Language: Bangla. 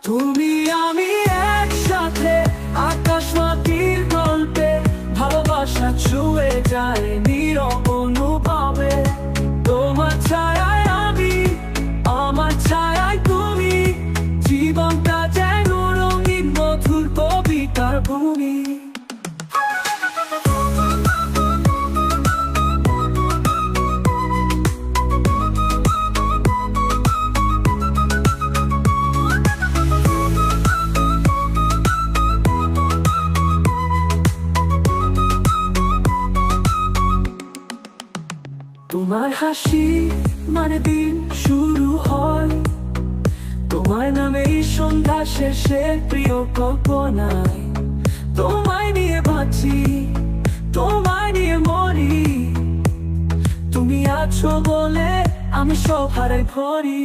তুমি আমি একসাথে আকাশ মাটির গল্পে, ভালোবাসা ছুঁয়ে যায় নীরব অনুভবে। তোমার ছায়ায় আমি, আমার ছায়ায় তুমি, জীবনটা যেন রঙিন মধুর কবিতার ভূমি। তোমার হাসি মানে দিন শুরু হয়, তোমার নামে সন্ধ্যা শেষে প্রিয় কল্পনায়। তোমায় নিয়ে বাঁচি, তোমায় নিয়ে মরি, তুমি আছো বলে আমি সব হারাই ভরি।